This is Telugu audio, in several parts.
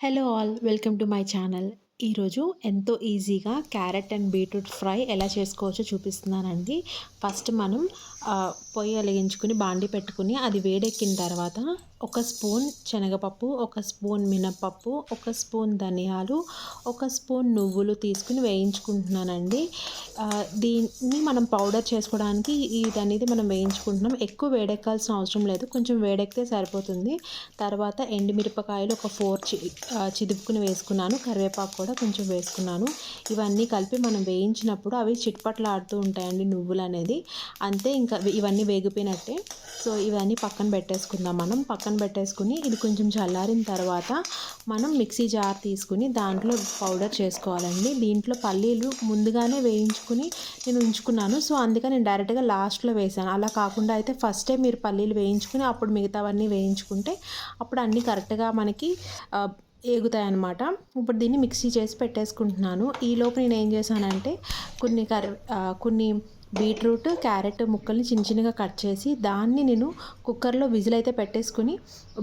Hello all welcome to my channel. ఈరోజు ఎంతో ఈజీగా క్యారెట్ అండ్ బీట్రూట్ ఫ్రై ఎలా చేసుకోవచ్చో చూపిస్తున్నానండి. ఫస్ట్ మనం పొయ్యి వెలిగించుకుని బాండి పెట్టుకుని అది వేడెక్కిన తర్వాత ఒక స్పూన్ శనగపప్పు, ఒక స్పూన్ మినపప్పు, ఒక స్పూన్ ధనియాలు, ఒక స్పూన్ నువ్వులు తీసుకుని వేయించుకుంటున్నానండి. దీన్ని మనం పౌడర్ చేసుకోవడానికి ఇదనేది మనం వేయించుకుంటున్నాం. ఎక్కువ వేడెక్కాల్సిన అవసరం లేదు, కొంచెం వేడెక్కితే సరిపోతుంది. తర్వాత ఎండుమిరపకాయలు ఒక 4 చిదుపుకుని వేసుకున్నాను. కరివేపాకు కూడా కొంచెం వేసుకున్నాను. ఇవన్నీ కలిపి మనం వేయించినప్పుడు అవి చిట్పట్లాడుతూ ఉంటాయండి నువ్వులు అనేది. అంతే, ఇంకా ఇవన్నీ వేగిపోయినట్టే. సో ఇవన్నీ పక్కన పెట్టేసుకుందాం. మనం పక్కన పెట్టేసుకుని ఇది కొంచెం చల్లారిన తర్వాత మనం మిక్సీ జార్ తీసుకుని దాంట్లో పౌడర్ చేసుకోవాలండి. దీంట్లో పల్లీలు ముందుగానే వేయించుకుని నేను ఉంచుకున్నాను. సో అందుకని నేను డైరెక్ట్గా లాస్ట్లో వేసాను. అలా కాకుండా అయితే ఫస్టే మీరు పల్లీలు వేయించుకుని అప్పుడు మిగతావన్నీ వేయించుకుంటే అప్పుడు అన్నీ కరెక్ట్గా మనకి ఏగుతాయన్నమాట. ఇప్పుడు దీన్ని మిక్సీ చేసి పెట్టేసుకుంటున్నాను. ఈలోపు నేను ఏం చేశానంటే కొన్ని బీట్రూట్, క్యారెట్ ముక్కల్ని చిన్న చిన్నగా కట్ చేసి దాన్ని నేను కుక్కర్లో విజిల్ అయితే పెట్టేసుకుని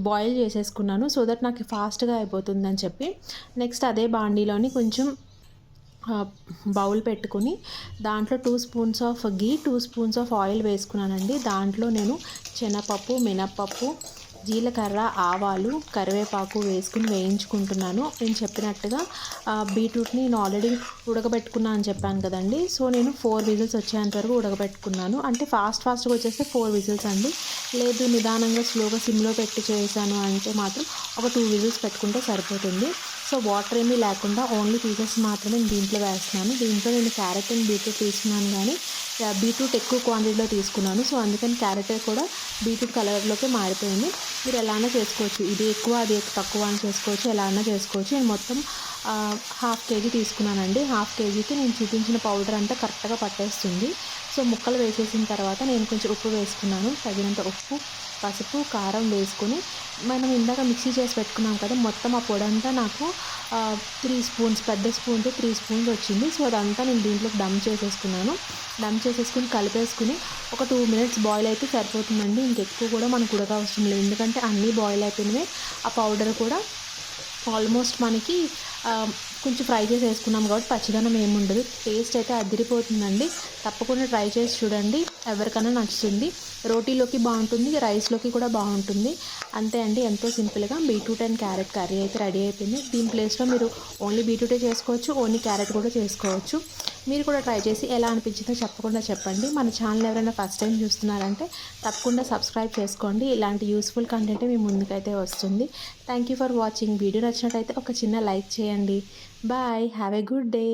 బాయిల్ చేసేసుకున్నాను. సో దట్ నాకు ఫాస్ట్గా అయిపోతుందని చెప్పి. నెక్స్ట్ అదే బాండీలోని కొంచెం బౌల్ పెట్టుకుని దాంట్లో 2 spoons of ghee, 2 spoons of oil వేసుకున్నానండి. దాంట్లో నేను శనగపప్పు, మినప్పప్పు, జీలకర్ర, ఆవాలు, కరివేపాకు వేసుకుని వేయించుకుంటున్నాను. నేను చెప్పినట్టుగా బీట్రూట్ని నేను ఆల్రెడీ ఉడకబెట్టుకున్నా అని చెప్పాను కదండి. సో నేను 4 విజిల్స్ వచ్చేంత వరకు ఉడకబెట్టుకున్నాను. అంటే ఫాస్ట్గా వచ్చేస్తే 4 విజిల్స్ అండి. లేదు నిదానంగా స్లోగా సిమ్లో పెట్టి చేశాను అంటే మాత్రం ఒక 2 విజిల్స్ పెట్టుకుంటే సరిపోతుంది. సో వాటర్ ఏమీ లేకుండా ఓన్లీ పీసెస్ మాత్రమే దీంట్లో వేస్తున్నాను. దీంట్లో నేను క్యారెట్ అండ్ బీట్రూట్ తీసుకున్నాను, కానీ బీట్రూట్ ఎక్కువ క్వాంటిటీలో తీసుకున్నాను. సో అందుకని క్యారెట్ కూడా బీట్రూట్ కలర్లోకి మారిపోయింది. మీరు ఎలా అయినా చేసుకోవచ్చు, ఇది ఎక్కువ అది తక్కువ అని చేసుకోవచ్చు, ఎలా అయినా చేసుకోవచ్చు. నేను మొత్తం 1/2 కేజీ తీసుకున్నానండి. 1/2 కేజీకి నేను చూపించిన పౌడర్ అంతా కరెక్ట్గా పట్టేస్తుంది. సో ముక్కలు వేసేసిన తర్వాత నేను కొంచెం ఉప్పు వేసుకున్నాను, తగినంత ఉప్పు, పసుపు, కారం వేసుకొని మనం ఇందాక మిక్సీ చేసి పెట్టుకున్నాం కదా, మొత్తం ఆ పొడి అంతా నాకు 3 స్పూన్స్, పెద్ద స్పూన్తో 3 స్పూన్స్ వచ్చింది. సో అదంతా నేను దీంట్లోకి డమ్ చేసేసుకున్నాను. డమ్ చేసేసుకుని కలిపేసుకుని ఒక 2 మినిట్స్ బాయిల్ అయితే సరిపోతుందండి. ఇంకెక్కువ కూడా మనకు ఉడకవసరం లేదు, ఎందుకంటే అన్నీ బాయిల్ అయిపోయినవి. ఆ పౌడర్ కూడా ఆల్మోస్ట్ మనకి కొంచెం ఫ్రై చేసి వేసుకున్నాం కాబట్టి పచ్చిదనం ఏముండదు. టేస్ట్ అయితే అదిరిపోతుందండి. తప్పకుండా ట్రై చేసి చూడండి, ఎవరికైనా నచ్చుతుంది. రోటీలోకి బాగుంటుంది, రైస్లోకి కూడా బాగుంటుంది. అంతే అండి, ఎంతో సింపుల్గా బీట్రూట్ అండ్ క్యారెట్ కర్రీ అయితే రెడీ అయిపోయింది. దీని ప్లేస్లో మీరు ఓన్లీ బీట్రూటే చేసుకోవచ్చు, ఓన్లీ క్యారెట్ కూడా చేసుకోవచ్చు. మీరు కూడా ట్రై చేసి ఎలా అనిపించిందో తప్పకుండా చెప్పండి. మన ఛానల్ ఎవరైనా ఫస్ట్ టైం చూస్తున్నారంటే తప్పకుండా సబ్స్క్రైబ్ చేసుకోండి. ఇలాంటి యూస్ఫుల్ కంటెంట్ మీ ముందుకైతే వస్తుంది. Thank you for watching. Video నచ్చినట్టయితే ఒక చిన్న లైక్ చేయండి. Bye, have a good day.